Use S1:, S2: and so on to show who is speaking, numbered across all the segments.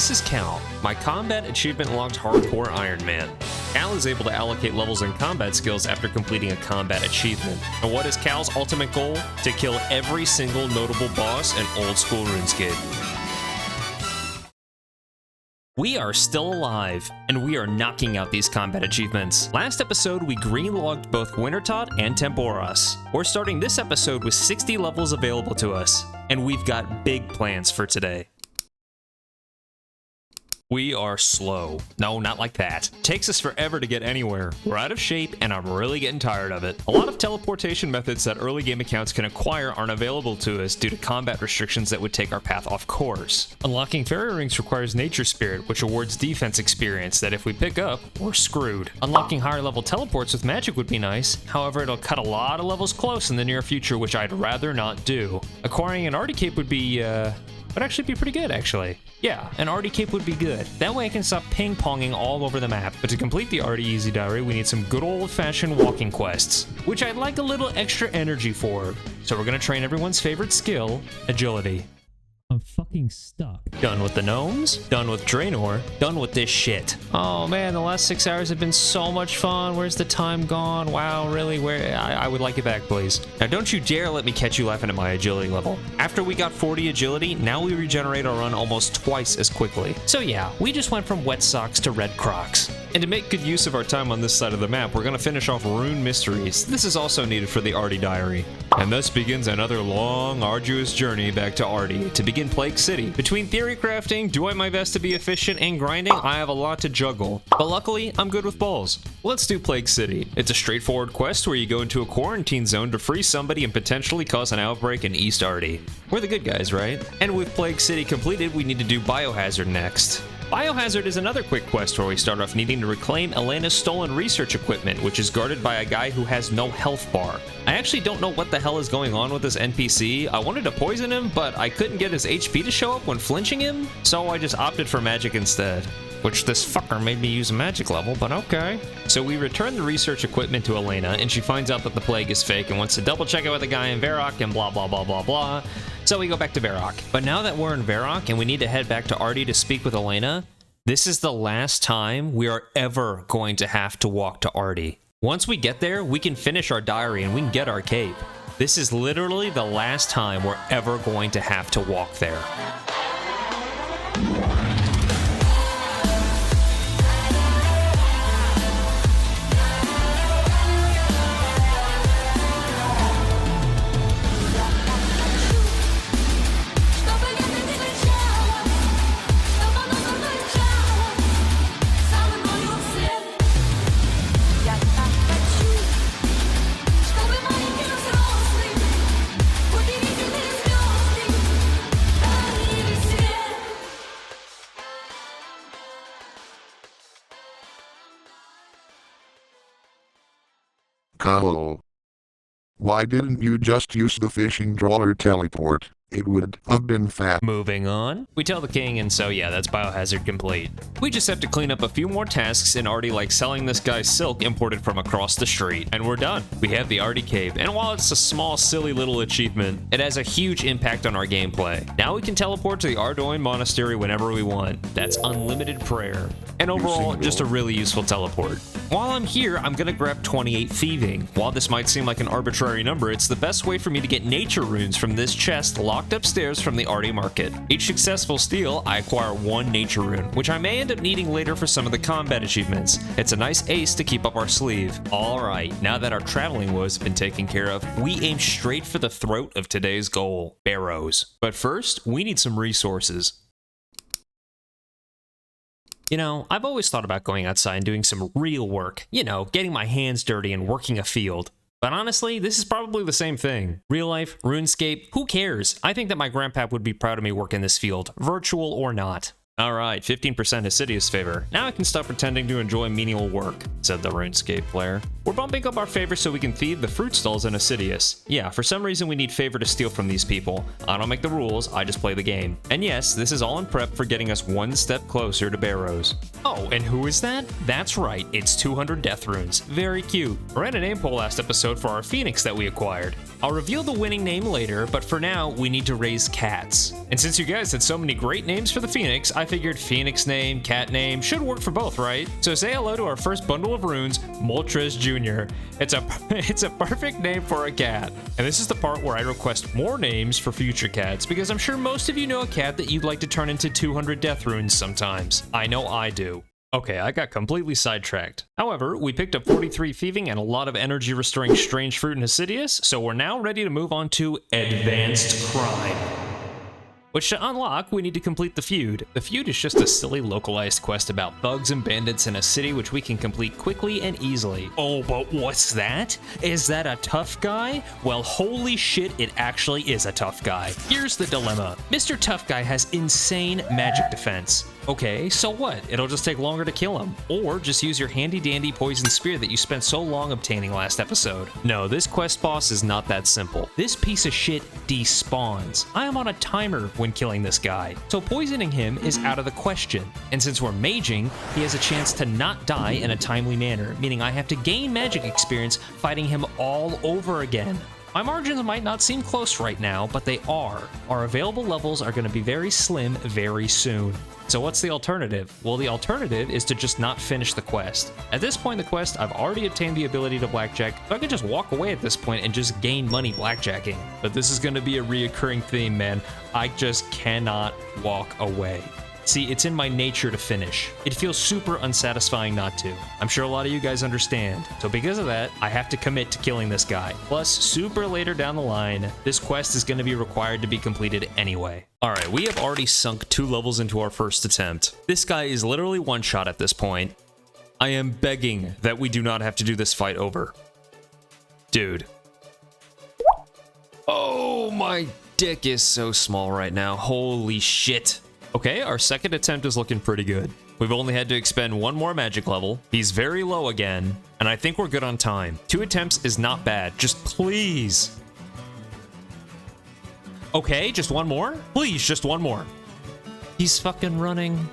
S1: this is Cal, my combat achievement locked hardcore Iron Man. Cal is able to allocate levels and combat skills after completing a combat achievement. And what is Cal's ultimate goal? To kill every single notable boss in old school RuneScape. We are still alive, and we are knocking out these combat achievements. Last episode, we green-logged both Wintertot and Temporos. We're starting this episode with 60 levels available to us, and we've got big plans for today. We are slow. No, not like that. Takes us forever to get anywhere. We're out of shape, and I'm really getting tired of it. A lot of teleportation methods that early game accounts can acquire aren't available to us due to combat restrictions that would take our path off course. Unlocking fairy rings requires Nature Spirit, which awards defense experience that if we pick up, we're screwed. Unlocking higher level teleports with magic would be nice, however it'll cut a lot of levels close in the near future, which I'd rather not do. Acquiring an Ardougne cape would actually be pretty good, actually. Yeah, an Ardougne cape would be good. That way I can stop ping-ponging all over the map. But to complete the Ardougne Easy Diary, we need some good old-fashioned walking quests, which I'd like a little extra energy for. So we're gonna train everyone's favorite skill, agility. I'm fucking stuck. Done with the gnomes, done with Draenor, done with this shit. Oh man, the last 6 hours have been so much fun. Where's the time gone? Wow, really? Where? I would like it back, please. Now don't you dare let me catch you laughing at my agility level. After we got 40 agility, now we regenerate our run almost twice as quickly. So yeah, we just went from wet socks to red Crocs. And to make good use of our time on this side of the map, we're gonna finish off Rune Mysteries. This is also needed for the Ardougne Diary. And thus begins another long, arduous journey back to Ardougne to begin Plague City. Between theory crafting, doing my best to be efficient, and grinding, I have a lot to juggle. But luckily, I'm good with balls. Let's do Plague City. It's a straightforward quest where you go into a quarantine zone to free somebody and potentially cause an outbreak in East Ardougne. We're the good guys, right? And with Plague City completed, we need to do Biohazard next. Biohazard is another quick quest where we start off needing to reclaim Elena's stolen research equipment, which is guarded by a guy who has no health bar. I actually don't know what the hell is going on with this NPC. I wanted to poison him, but I couldn't get his HP to show up when flinching him, so I just opted for magic instead. Which this fucker made me use a magic level, but okay. So we return the research equipment to Elena, and she finds out that the plague is fake and wants to double check it with a guy in Varrock and blah blah blah blah blah. So we go back to Varrock. But now that we're in Varrock and we need to head back to Ardougne to speak with Elena, this is the last time we are ever going to have to walk to Ardougne. Once we get there, we can finish our diary and we can get our cape. This is literally the last time we're ever going to have to walk there.
S2: Cowell. Why didn't you just use the fishing trawler teleport? It would have been fast.
S1: Moving on. We tell the king, and so yeah, that's Biohazard complete. We just have to clean up a few more tasks in Ardougne, like selling this guy silk imported from across the street, and we're done. We have the Ardougne Cape, and while it's a small, silly little achievement, it has a huge impact on our gameplay. Now we can teleport to the Ardougne Monastery whenever we want. That's unlimited prayer. And overall, just a really useful teleport. While I'm here, I'm gonna grab 28 thieving. While this might seem like an arbitrary number, it's the best way for me to get nature runes from this chest locked upstairs from the Ardougne market. Each successful steal, I acquire 1 nature rune, which I may end up needing later for some of the combat achievements. It's a nice ace to keep up our sleeve. Alright, now that our traveling woes have been taken care of, we aim straight for the throat of today's goal, Barrows. But first, we need some resources. You know, I've always thought about going outside and doing some real work. You know, getting my hands dirty and working a field. But honestly, this is probably the same thing. Real life, RuneScape, who cares? I think that my grandpa would be proud of me working this field, virtual or not. Alright, 15% Hesidius favor. Now I can stop pretending to enjoy menial work, said the RuneScape player. We're bumping up our favor so we can thieve the fruit stalls in Hesidius. Yeah, for some reason we need favor to steal from these people. I don't make the rules, I just play the game. And yes, this is all in prep for getting us one step closer to Barrows. Oh, and who is that? That's right, it's 200 death runes. Very cute. I ran a name poll last episode for our phoenix that we acquired. I'll reveal the winning name later, but for now, we need to raise cats. And since you guys had so many great names for the phoenix, I figured Phoenix name, cat name should work for both, right? So say hello to our first bundle of runes, Moltres Jr. It's a perfect name for a cat. And this is the part where I request more names for future cats, because I'm sure most of you know a cat that you'd like to turn into 200 death runes sometimes. I know I do. Okay, I got completely sidetracked. However, we picked up 43 thieving and a lot of energy restoring strange fruit and Assidious, so we're now ready to move on to advanced crime. Which to unlock, we need to complete the Feud. The Feud is just a silly localized quest about thugs and bandits in a city which we can complete quickly and easily. Oh, but what's that? Is that a tough guy? Well, holy shit, it actually is a tough guy. Here's the dilemma. Mr. Tough Guy has insane magic defense. Okay, so what? It'll just take longer to kill him. Or just use your handy-dandy poison spear that you spent so long obtaining last episode. No, this quest boss is not that simple. This piece of shit despawns. I am on a timer when killing this guy, so poisoning him is out of the question. And since we're maging, he has a chance to not die in a timely manner, meaning I have to gain magic experience fighting him all over again. My margins might not seem close right now, but they are. Our available levels are going to be very slim very soon. So what's the alternative? Well, the alternative is to just not finish the quest. At this point in the quest, I've already obtained the ability to blackjack, so I can just walk away at this point and just gain money blackjacking. But this is going to be a reoccurring theme, man. I just cannot walk away. See, it's in my nature to finish. It feels super unsatisfying not to. I'm sure a lot of you guys understand. So because of that, I have to commit to killing this guy. Plus, super later down the line, this quest is going to be required to be completed anyway. Alright, we have already sunk 2 levels into our first attempt. This guy is literally one shot at this point. I am begging that we do not have to do this fight over. Dude. Oh, my dick is so small right now. Holy shit. Okay, our second attempt is looking pretty good. We've only had to expend 1 more magic level. He's very low again, and I think we're good on time. 2 attempts is not bad. Just please. Okay, just 1 more? Please, just 1 more. He's fucking running.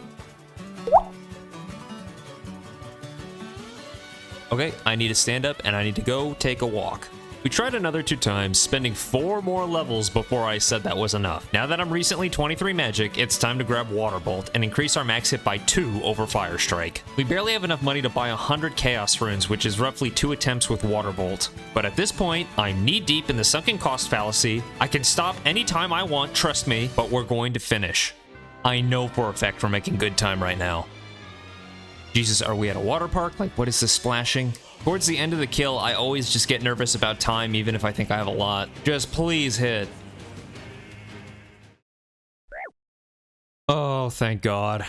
S1: Okay, I need to stand up and I need to go take a walk. We tried another 2 times, spending 4 more levels before I said that was enough. Now that I'm recently 23 magic, it's time to grab Water Bolt and increase our max hit by 2 over Fire Strike. We barely have enough money to buy 100 Chaos Runes, which is roughly 2 attempts with Water Bolt. But at this point, I'm knee-deep in the sunken cost fallacy. I can stop anytime I want, trust me, but we're going to finish. I know for a fact we're making good time right now. Jesus, are we at a water park? Like, what is this splashing? Towards the end of the kill, I always just get nervous about time, even if I think I have a lot. Just please hit. Oh, thank God.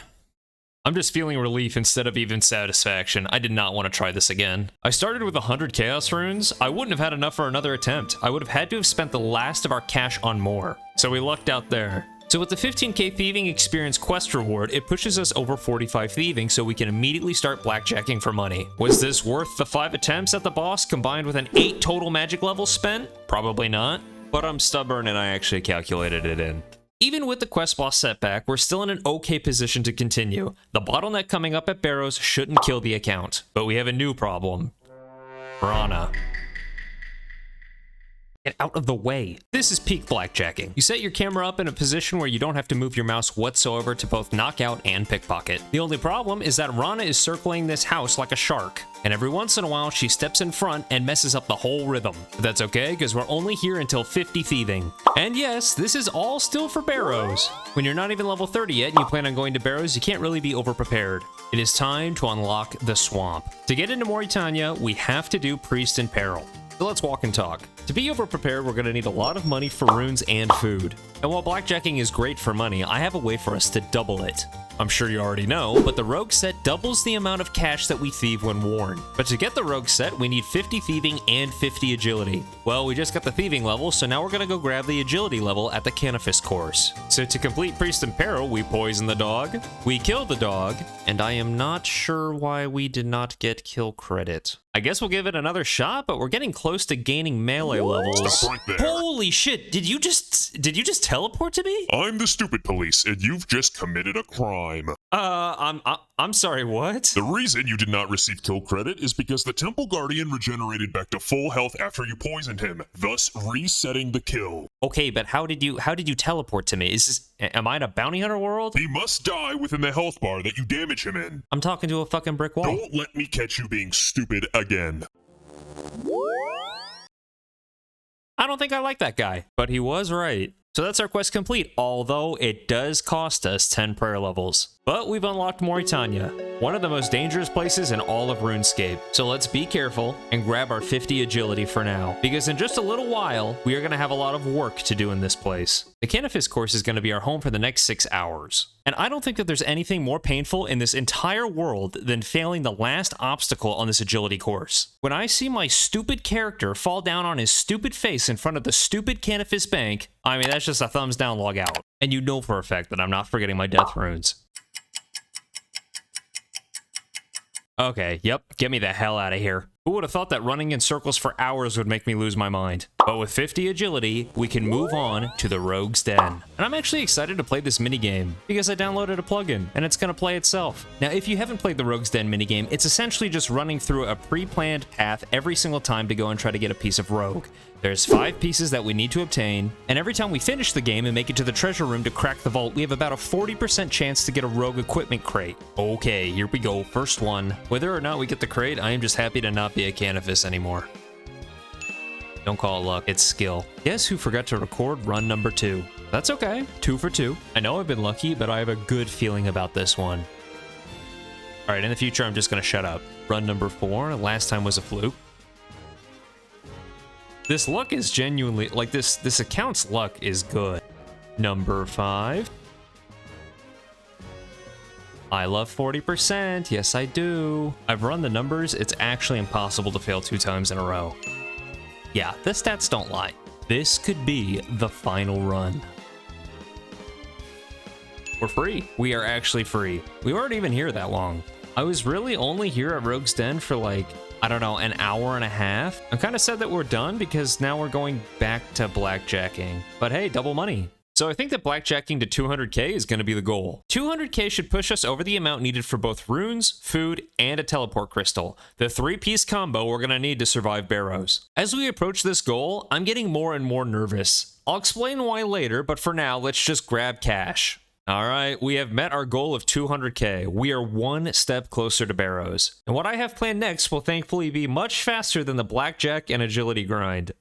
S1: I'm just feeling relief instead of even satisfaction. I did not want to try this again. I started with 100 Chaos Runes. I wouldn't have had enough for another attempt. I would have had to have spent the last of our cash on more. So we lucked out there. So with the 15k thieving experience quest reward, it pushes us over 45 thieving so we can immediately start blackjacking for money. Was this worth the 5 attempts at the boss combined with an 8 total magic levels spent? Probably not, but I'm stubborn and I actually calculated it in. Even with the quest boss setback, we're still in an okay position to continue. The bottleneck coming up at Barrows shouldn't kill the account, but we have a new problem. Rana. Get out of the way. This is peak blackjacking. You set your camera up in a position where you don't have to move your mouse whatsoever to both knock out and pickpocket. The only problem is that Rana is circling this house like a shark, and every once in a while she steps in front and messes up the whole rhythm. But that's okay, because we're only here until 50 thieving. And yes, this is all still for Barrows. When you're not even level 30 yet and you plan on going to Barrows, you can't really be over-prepared. It is time to unlock the swamp. To get into Mauritania, we have to do Priest and Peril. So let's walk and talk. To be over-prepared, we're going to need a lot of money for runes and food. And while blackjacking is great for money, I have a way for us to double it. I'm sure you already know, but the rogue set doubles the amount of cash that we thieve when worn. But to get the rogue set, we need 50 thieving and 50 agility. Well, we just got the thieving level, so now we're going to go grab the agility level at the Canifist course. So to complete Priest and Peril, we poison the dog, we kill the dog, and I am not sure why we did not get kill credit. I guess we'll give it another shot, but we're getting close to gaining melee levels.
S3: Stop right there.
S1: Holy shit, did you just teleport to me?
S3: I'm the stupid police, and you've just committed a crime.
S1: I'm sorry, what?
S3: The reason you did not receive kill credit is because the Temple Guardian regenerated back to full health after you poisoned him, thus resetting the kill.
S1: Okay, but how did you teleport to me? Am I in a bounty hunter world?
S3: He must die within the health bar that you damage him in.
S1: I'm talking to a fucking brick wall.
S3: Don't let me catch you being stupid again.
S1: I don't think I like that guy, but he was right. So that's our quest complete, although it does cost us 10 prayer levels. But we've unlocked Mauritania, one of the most dangerous places in all of RuneScape. So let's be careful and grab our 50 agility for now, because in just a little while, we are going to have a lot of work to do in this place. The Canifis course is going to be our home for the next 6 hours. And I don't think that there's anything more painful in this entire world than failing the last obstacle on this agility course. When I see my stupid character fall down on his stupid face in front of the stupid Canifis bank, I mean, that's just a thumbs down log out. And you know for a fact that I'm not forgetting my death runes. Okay, yep, get me the hell out of here. Who would have thought that running in circles for hours would make me lose my mind? But with 50 agility, we can move on to the Rogue's Den. And I'm actually excited to play this minigame because I downloaded a plugin and it's gonna play itself. Now, if you haven't played the Rogue's Den minigame, it's essentially just running through a pre-planned path every single time to go and try to get a piece of Rogue. There's 5 pieces that we need to obtain, and every time we finish the game and make it to the treasure room to crack the vault, we have about a 40% chance to get a Rogue equipment crate. Okay, here we go, first one. Whether or not we get the crate, I am just happy to not be a Canifis anymore. Don't call it luck, it's skill. Guess who forgot to record run number 2? That's okay, 2 for 2. I know I've been lucky, but I have a good feeling about this one. Alright, in the future, I'm just gonna shut up. Run number 4, last time was a fluke. This luck is genuinely, like this account's luck is good. Number 5. I love 40%, yes I do. I've run the numbers, it's actually impossible to fail 2 times in a row. Yeah, the stats don't lie. This could be the final run. We're free. We are actually free. We weren't even here that long. I was really only here at Rogue's Den for like, I don't know, an hour and a half. I'm kind of sad that we're done because now we're going back to blackjacking. But hey, double money. So I think that blackjacking to 200k is going to be the goal. 200k should push us over the amount needed for both runes, food, and a teleport crystal. The 3-piece combo we're going to need to survive Barrows. As we approach this goal, I'm getting more and more nervous. I'll explain why later, but for now, let's just grab cash. Alright, we have met our goal of 200k. We are one step closer to Barrows. And what I have planned next will thankfully be much faster than the blackjack and agility grind.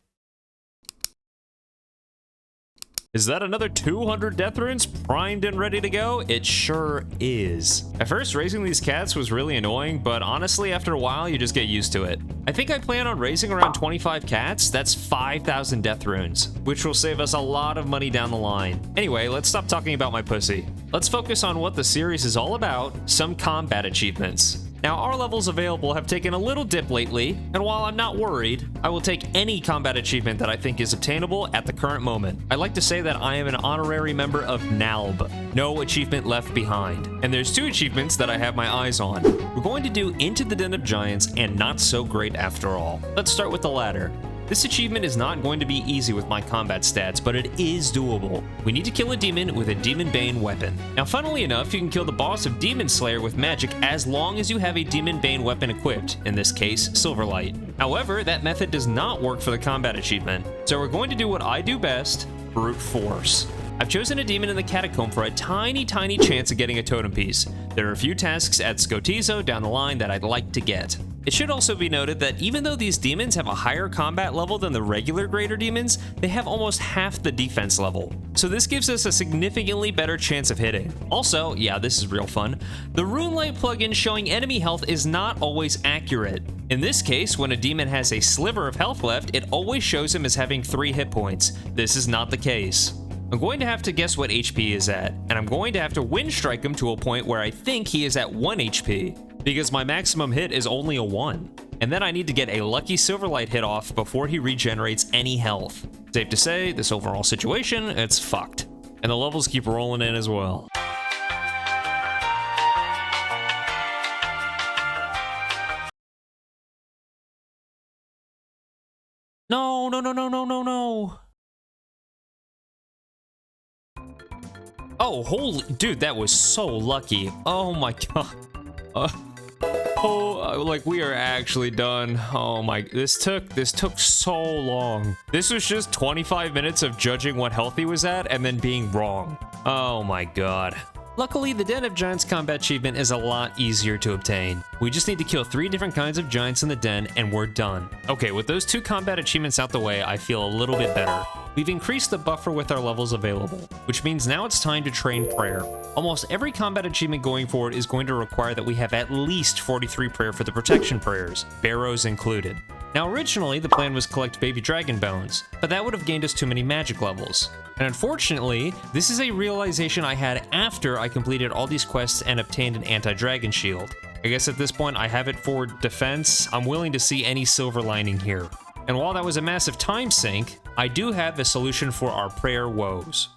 S1: Is that another 200 death runes primed and ready to go? It sure is. At first, raising these cats was really annoying, but honestly, after a while, you just get used to it. I think I plan on raising around 25 cats. That's 5,000 death runes, which will save us a lot of money down the line. Anyway, let's stop talking about my pussy. Let's focus on what the series is all about, some combat achievements. Now, our levels available have taken a little dip lately, and while I'm not worried, I will take any combat achievement that I think is obtainable at the current moment. I like to say that I am an honorary member of NALB, No Achievement Left Behind, and there's 2 achievements that I have my eyes on. We're going to do Into the Den of Giants and Not So Great After All. Let's start with the latter. This achievement is not going to be easy with my combat stats, but it is doable. We need to kill a demon with a Demon Bane weapon. Now, funnily enough, you can kill the boss of Demon Slayer with magic as long as you have a Demon Bane weapon equipped, in this case, Silverlight. However, that method does not work for the combat achievement, so we're going to do what I do best, brute force. I've chosen a demon in the catacomb for a tiny chance of getting a totem piece. There are a few tasks at Scotizo down the line that I'd like to get. It should also be noted that even though these demons have a higher combat level than the regular greater demons, they have almost half the defense level. So this gives us a significantly better chance of hitting. Also, yeah, this is real fun, the RuneLight plugin showing enemy health is not always accurate. In this case, when a demon has a sliver of health left, it always shows him as having 3 hit points. This is not the case. I'm going to have to guess what HP he is at, and I'm going to have to wind strike him to a point where I think he is at 1 HP, because my maximum hit is only a 1. And then I need to get a lucky Silverlight hit off before he regenerates any health. Safe to say, this overall situation, it's fucked. And the levels keep rolling in as well. No. Oh, holy dude, that was so lucky. Oh my god. Like we are actually done. Oh my, this took so long. This was just 25 minutes of judging what health he was at and then being wrong. Oh my god. Luckily, the Den of Giants combat achievement is a lot easier to obtain. We just need to kill 3 different kinds of giants in the den and we're done. Okay, with those 2 combat achievements out the way, I feel a little bit better. We've increased the buffer with our levels available, which means now it's time to train prayer. Almost every combat achievement going forward is going to require that we have at least 43 prayer for the protection prayers, Barrows included. Now originally the plan was collect baby dragon bones, but that would have gained us too many magic levels. And unfortunately, this is a realization I had after I completed all these quests and obtained an anti-dragon shield. I guess at this point I have it for defense. I'm willing to see any silver lining here. And while that was a massive time sink, I do have a solution for our prayer woes.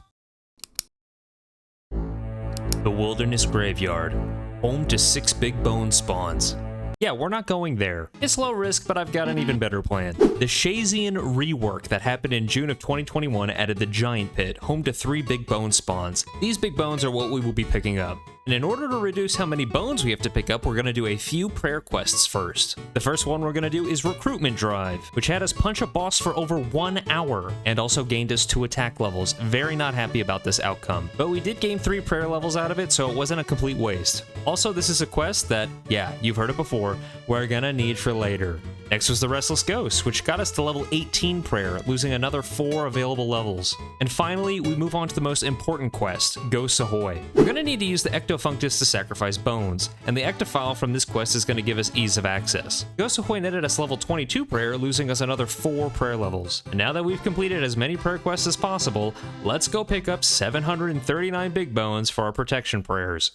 S1: The Wilderness Graveyard, home to 6 big bone spawns. Yeah, we're not going there. It's low risk, but I've got an even better plan. The Shazian rework that happened in June of 2021 added the Giant Pit, home to 3 big bone spawns. These big bones are what we will be picking up. And in order to reduce how many bones we have to pick up, we're going to do a few prayer quests first. The first one we're going to do is Recruitment Drive, which had us punch a boss for over 1 hour, and also gained us 2 attack levels. Very not happy about this outcome. But we did gain 3 prayer levels out of it, so it wasn't a complete waste. Also, this is a quest that, yeah, you've heard it before, we're going to need for later. Next was the Restless Ghost, which got us to level 18 prayer, losing another 4 available levels. And finally, we move on to the most important quest, Ghost Ahoy. We're going to need to use the Ectofunctus to sacrifice bones, and the Ectophile from this quest is going to give us ease of access. Ghost Ahoy netted us level 22 prayer, losing us another 4 prayer levels. And now that we've completed as many prayer quests as possible, let's go pick up 739 big bones for our protection prayers.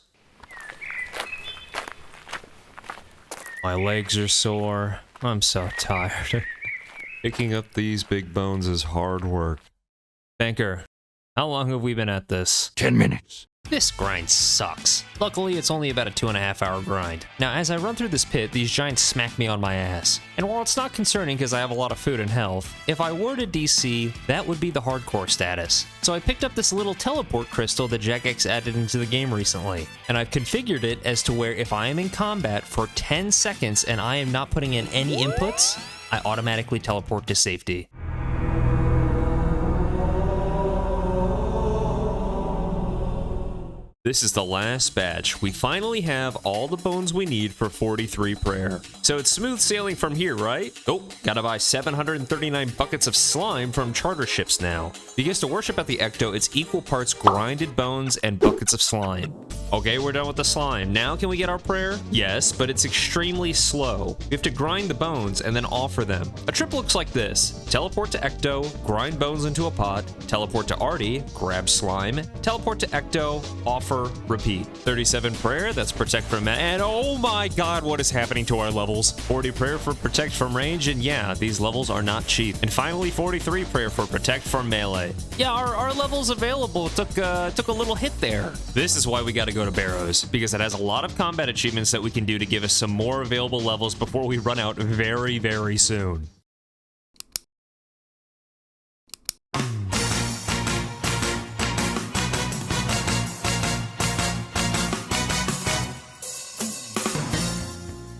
S1: My legs are sore. I'm so tired. Picking up these big bones is hard work. Banker, how long have we been at this?
S2: 10 minutes.
S1: This grind sucks. Luckily, it's only about a 2.5 hour grind. Now, as I run through this pit, these giants smack me on my ass. And while it's not concerning because I have a lot of food and health, if I were to DC, that would be the hardcore status. So I picked up this little teleport crystal that Jagex added into the game recently. And I've configured it as to where if I am in combat for 10 seconds and I am not putting in any inputs, I automatically teleport to safety. This is the last batch. We finally have all the bones we need for 43 prayer. So it's smooth sailing from here, right? Oh, gotta buy 739 buckets of slime from charter ships now. Because to worship at the Ecto, it's equal parts grinded bones and buckets of slime. Okay, we're done with the slime. Now can we get our prayer? Yes, but it's extremely slow. We have to grind the bones and then offer them. A trip looks like this. Teleport to Ecto, grind bones into a pot, teleport to Artie, grab slime, teleport to Ecto, offer, repeat. 37 prayer, that's protect from and oh my god, what is happening to our levels? 40 prayer for protect from range, and yeah, these levels are not cheap. And finally, 43 prayer for protect from melee. Yeah, our levels available took a little hit there. This is why we gotta go to Barrows, because it has a lot of combat achievements that we can do to give us some more available levels before we run out very, very soon.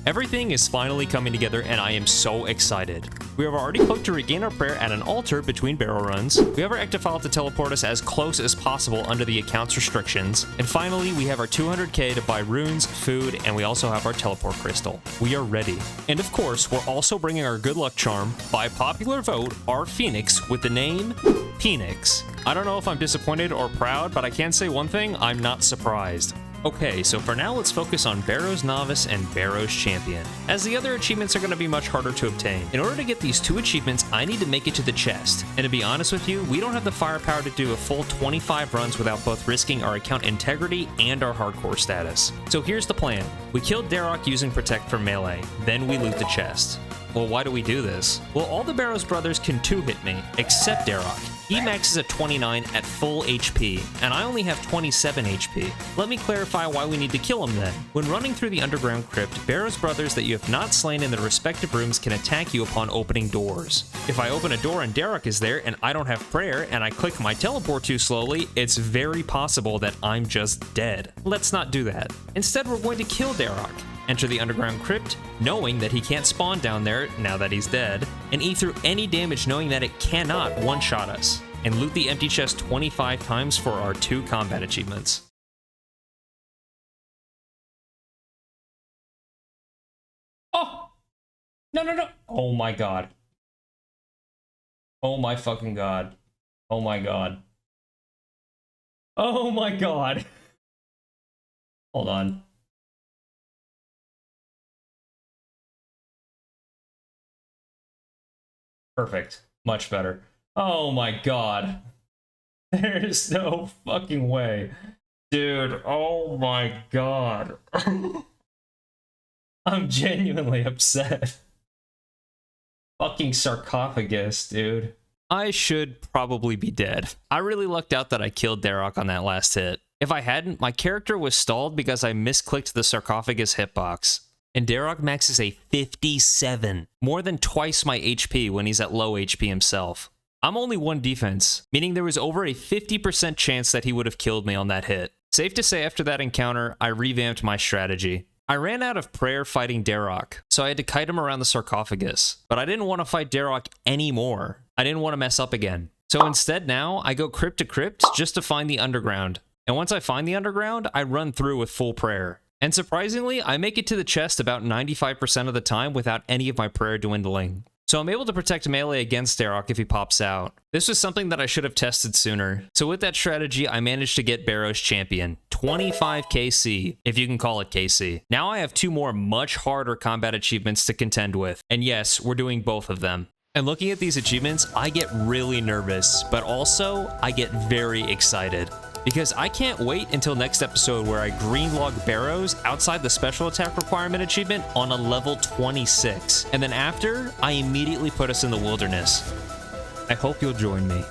S1: Everything is finally coming together and I am so excited. We have already cloaked to regain our prayer at an altar between barrel runs. We have our Ectophile to teleport us as close as possible under the account's restrictions. And finally, we have our 200k to buy runes, food, and we also have our teleport crystal. We are ready. And of course, we're also bringing our good luck charm, by popular vote, our Phoenix with the name Phoenix. I don't know if I'm disappointed or proud, but I can say one thing, I'm not surprised. Okay, so for now let's focus on Barrows Novice and Barrows Champion, as the other achievements are going to be much harder to obtain. In order to get these 2 achievements, I need to make it to the chest, and to be honest with you, we don't have the firepower to do a full 25 runs without both risking our account integrity and our hardcore status. So here's the plan. We killed Darok using Protect from melee, then we loot the chest. Well, why do we do this? Well, all the Barrows brothers can 2-hit me, except Darok. He maxes at 29 at full HP, and I only have 27 HP. Let me clarify why we need to kill him then. When running through the underground crypt, Barrows brothers that you have not slain in their respective rooms can attack you upon opening doors. If I open a door and Derek is there and I don't have prayer and I click my teleport too slowly, it's very possible that I'm just dead. Let's not do that. Instead, we're going to kill Derek. Enter the underground crypt, knowing that he can't spawn down there now that he's dead, and eat through any damage knowing that it cannot one-shot us, and loot the empty chest 25 times for our 2 combat achievements. Oh! No, no, no! Oh my god. Oh my fucking god. Oh my god. Oh my god. Hold on. Perfect. Much better. Oh my god. There's no fucking way. Dude, oh my god. I'm genuinely upset. Fucking sarcophagus, dude. I should probably be dead. I really lucked out that I killed Derek on that last hit. If I hadn't, my character was stalled because I misclicked the sarcophagus hitbox. And Derek maxes a 57, more than twice my HP when he's at low HP himself. I'm only 1 defense, meaning there was over a 50% chance that he would have killed me on that hit. Safe to say after that encounter, I revamped my strategy. I ran out of prayer fighting Derek, so I had to kite him around the sarcophagus. But I didn't want to fight Derek anymore. I didn't want to mess up again. So instead now, I go crypt to crypt just to find the underground. And once I find the underground, I run through with full prayer. And surprisingly, I make it to the chest about 95% of the time without any of my prayer dwindling. So I'm able to protect melee against Derek if he pops out. This was something that I should have tested sooner. So with that strategy, I managed to get Barrows champion. 25 KC, if you can call it KC. Now I have 2 more much harder combat achievements to contend with. And yes, we're doing both of them. And looking at these achievements, I get really nervous, but also I get very excited. Because I can't wait until next episode where I greenlog Barrows outside the special attack requirement achievement on a level 26. And then after, I immediately put us in the wilderness. I hope you'll join me.